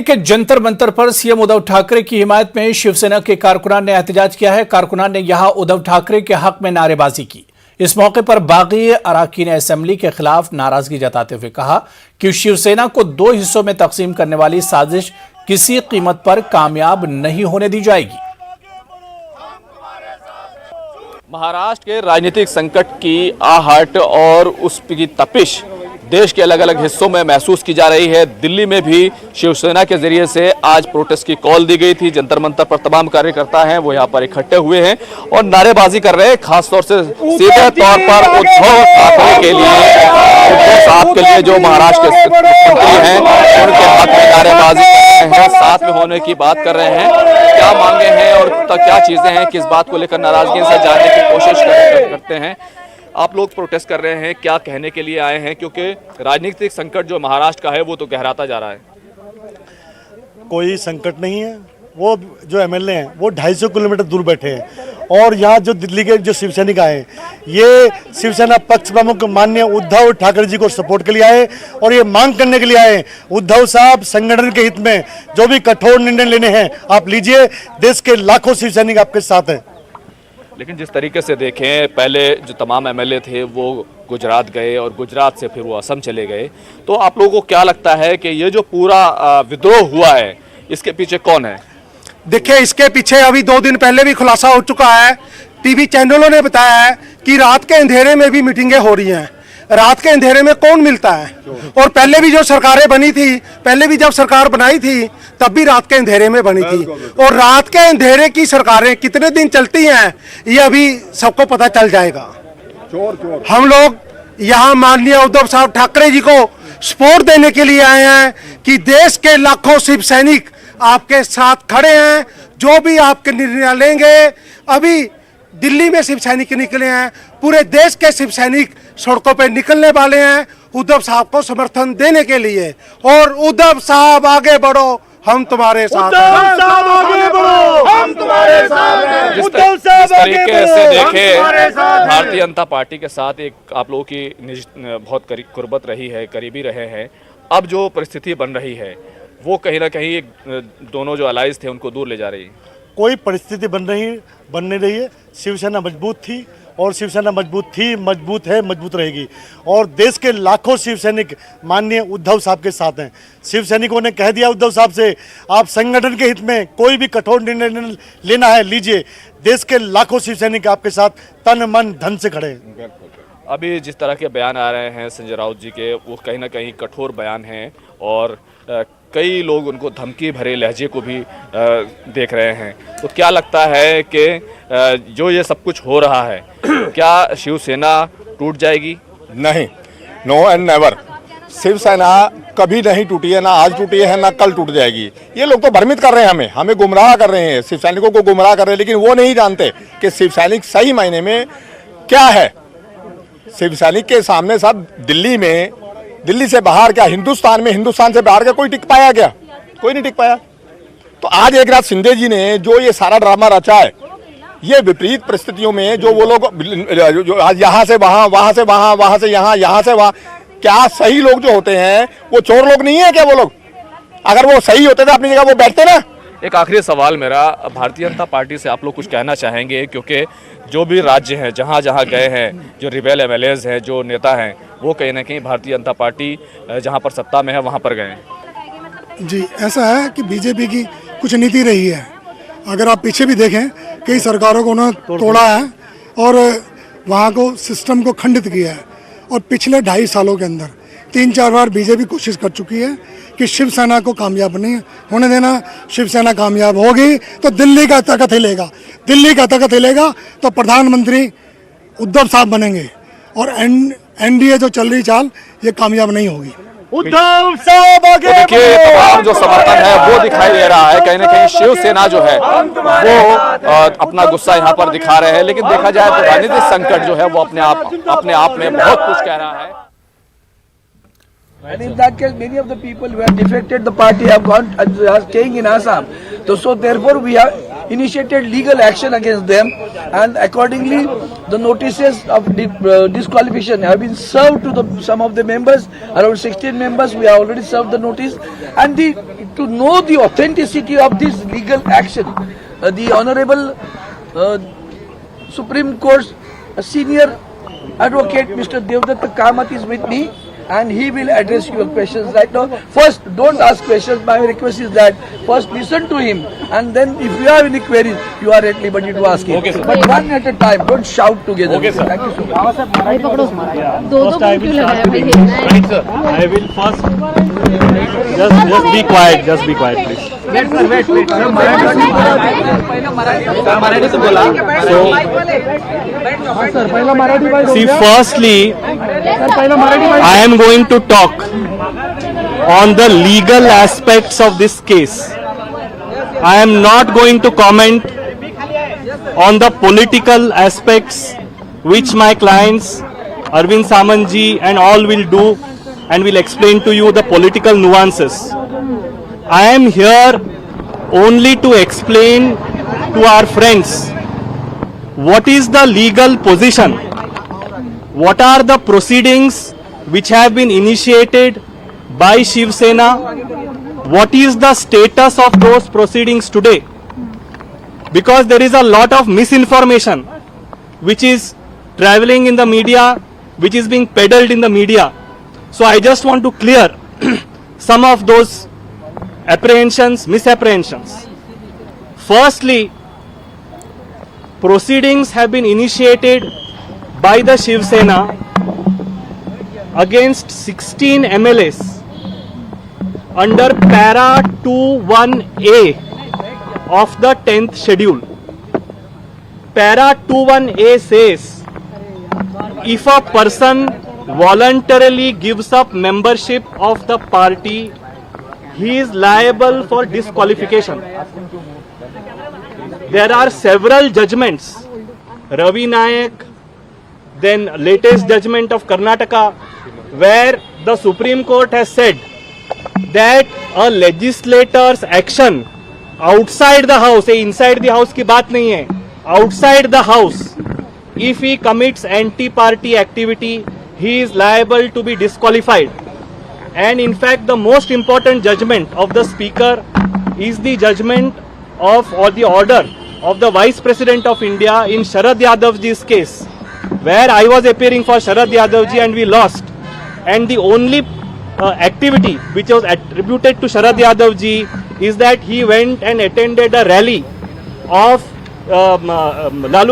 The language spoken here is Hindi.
के जंतर मंतर पर सीएम उद्धव ठाकरे की हिमायत में शिवसेना के कारकुनान ने एहतजाज किया है। कारकुनान ने यहां उद्धव ठाकरे के हक में नारेबाजी की। इस मौके पर बागी अराकीन असेंबली के खिलाफ नाराजगी जताते हुए कहा कि शिवसेना को दो हिस्सों में तकसीम करने वाली साजिश किसी कीमत पर कामयाब नहीं होने दी जाएगी। महाराष्ट्र के राजनीतिक संकट की आहट और उसकी तपिश देश के अलग अलग हिस्सों में महसूस की जा रही है। दिल्ली में भी शिवसेना के जरिए से आज प्रोटेस्ट की कॉल दी गई थी। जंतर मंतर पर तमाम कार्यकर्ता हैं वो यहाँ पर इकट्ठे हुए हैं और नारेबाजी कर रहे हैं। खासतौर से सीधे तौर पर उद्धव ठाकरे के लिए, उद्धव साहब के लिए जो महाराष्ट्र के मुख्यमंत्री हैं उनके हक में नारेबाजी कर रहे हैं, साथ में होने की बात कर रहे हैं। क्या मांगे हैं और क्या चीजें हैं, किस बात को लेकर नाराजगी से जानने की कोशिश करते हैं। आप लोग प्रोटेस्ट कर रहे हैं, क्या कहने के लिए आए हैं? क्योंकि राजनीतिक संकट जो महाराष्ट्र का है वो तो गहराता जा रहा है। कोई संकट नहीं है। वो जो एमएलए हैं वो 250 किलोमीटर दूर बैठे हैं और यहाँ जो दिल्ली के जो शिव सैनिक आए ये शिवसेना पक्ष प्रमुख माननीय उद्धव ठाकरे जी को सपोर्ट के लिए आए और ये मांग करने के लिए आए, उद्धव साहब संगठन के हित में जो भी कठोर निर्णय लेने हैं आप लीजिए। देश के लाखों शिव सैनिक आपके साथ हैं। लेकिन जिस तरीके से देखें, पहले जो तमाम एमएलए थे वो गुजरात गए और गुजरात से फिर वो असम चले गए, तो आप लोगों को क्या लगता है कि ये जो पूरा विद्रोह हुआ है इसके पीछे कौन है? देखिए, इसके पीछे अभी 2 दिन पहले भी खुलासा हो चुका है। टीवी चैनलों ने बताया है कि रात के अंधेरे में भी मीटिंगें हो रही हैं। रात के अंधेरे में कौन मिलता है? और पहले भी जो सरकारें बनी थी, पहले भी जब सरकार बनाई थी तब भी रात के अंधेरे में बनी थी। और रात के अंधेरे की सरकारें कितने दिन चलती हैं ये अभी सबको पता चल जाएगा। हम लोग यहाँ माननीय उद्धव साहब ठाकरे जी को सपोर्ट देने के लिए आए हैं कि देश के लाखों शिव सैनिक आपके साथ खड़े हैं। जो भी आपके निर्णय लेंगे, अभी दिल्ली में शिव सैनिक निकले हैं, पूरे देश के शिव सैनिक सड़कों पे निकलने वाले हैं उद्धव साहब को समर्थन देने के लिए। और उद्धव साहब आगे बढ़ो, हम तुम्हारे साथ हैं। उद्धव साहब आगे बढ़ो, हम तुम्हारे साथ हैं। उद्धव साहब आगे बढ़ो, से हम देखे तुम्हारे साथ हैं। भारतीय जनता पार्टी के साथ एक आप लोगों की बहुत कुर्बत रही है, करीबी रहे हैं। अब जो परिस्थिति बन रही है वो कहीं ना कहीं दोनों जो अलाइज थे उनको दूर ले जा रही है। कोई परिस्थिति बन नहीं रही है। शिवसेना मजबूत थी और शिवसेना मजबूत थी, मजबूत है, मजबूत रहेगी। और देश के लाखों शिव सैनिक माननीय उद्धव साहब के साथ हैं। शिव सैनिकों ने कह दिया उद्धव साहब से, आप संगठन के हित में कोई भी कठोर निर्णय लेना है लीजिए। देश के लाखों शिव सैनिक आपके साथ तन मन धन से खड़े हैं। अभी जिस तरह के बयान आ रहे हैं संजय राउत जी के, वो कहीं ना कहीं कठोर बयान हैं और कई लोग उनको धमकी भरे लहजे को भी देख रहे हैं। तो क्या लगता है कि जो ये सब कुछ हो रहा है क्या शिवसेना टूट जाएगी? नहीं, नो एंड नेवर। शिवसेना कभी नहीं टूटी है, ना आज टूटी है ना कल टूट जाएगी। ये लोग तो भ्रमित कर रहे हैं, हमें गुमराह कर रहे हैं, शिव सैनिकों को गुमराह कर रहे हैं। लेकिन वो नहीं जानते कि शिव सैनिक सही मायने में क्या है। शिव सैनिक के सामने सब दिल्ली से बाहर क्या हिंदुस्तान में, हिंदुस्तान से बाहर क्या कोई टिक पाया? क्या कोई नहीं टिक पाया। तो आज एकनाथ शिंदे जी ने जो ये सारा ड्रामा रचा है, ये विपरीत परिस्थितियों में जो वो लोग आज यहाँ से वहाँ, वहाँ से वहाँ, वहाँ से यहाँ, यहाँ से वहाँ, क्या सही लोग जो होते हैं वो चोर लोग नहीं है क्या? वो लोग अगर वो सही होते थे अपनी जगह वो बैठते ना। एक आखिरी सवाल मेरा, भारतीय जनता पार्टी से आप लोग कुछ कहना चाहेंगे? क्योंकि जो भी राज्य हैं, जहाँ जहाँ गए हैं, जो रिबेल एमएलएज हैं, जो नेता हैं, वो कहीं ना कहीं भारतीय जनता पार्टी जहाँ पर सत्ता में है वहाँ पर गए हैं। जी, ऐसा है कि बीजेपी की कुछ नीति रही है। अगर आप पीछे भी देखें, कई सरकारों को उन्होंने तोड़ा है और वहाँ को सिस्टम को खंडित किया है। और पिछले 2.5 सालों के अंदर 3-4 बार बीजेपी कोशिश कर चुकी है कि शिवसेना को कामयाब नहीं होने देना। शिवसेना कामयाब होगी तो दिल्ली का ताकत हिलेगा, दिल्ली का ताकत हिलेगा तो प्रधानमंत्री उद्धव साहब बनेंगे और एनडीए जो चल रही चाल ये कामयाब नहीं होगी। उद्धव साहब आगे बढ़ो। देखिए, तमाम जो समर्थन है वो दिखाई दे रहा है। कहीं ना कहीं शिवसेना जो है वो अपना गुस्सा यहाँ पर दिखा रहे हैं। लेकिन देखा जाए तो राजनीतिक संकट जो है वो अपने आप में बहुत कुछ कह रहा है। And in that case, many of the people who have defected the party have gone are staying in Assam. So therefore, we have initiated legal action against them, and accordingly, the notices of disqualification have been served to some of the members. Around 16 members, we have already served the notice, and the to know the authenticity of this legal action, the Honorable Supreme Court Senior Advocate Mr. Devdatta Kamath is with me, and he will address your questions right now. First, don't ask questions. My request is that first listen to him, and then if you have any queries, you are at liberty to ask him. Okay, sir. But one at a time. Don't shout together. Okay, sir. Thank you so much. दो क्यों लगाया भाई देखना Right, sir. I will first just be quiet, please. Marathi से बोला. See, firstly, I am going to talk on the legal aspects of this case. I am not going to comment on the political aspects which my clients Arvind Samanji and all will do and will explain to you the political nuances. I am here only to explain to our friends what is the legal position, what are the proceedings which have been initiated by Shiv Sena, what is the status of those proceedings today, because there is a lot of misinformation which is traveling in the media, which is being peddled in the media. So I just want to clear some of those misapprehensions. Firstly, proceedings have been initiated by the Shiv Sena against 16 MLAs under para 21A of the 10th schedule. Para 21A says, if a person voluntarily gives up membership of the party, he is liable for disqualification. There are several judgments, Ravi Nayak, then latest judgment of Karnataka, where the Supreme Court has said that a legislator's action outside the house, inside the house की बात नहीं है, outside the house, if he commits anti-party activity, he is liable to be disqualified. And in fact, the most important judgment of the Speaker is the judgment of, or the order of the Vice President of India in Sharad Yadavji's case, where I was appearing for Sharad Yadavji and we lost. And the only activity which was attributed to Sharad Yadavji is that he went and attended a rally of Lalu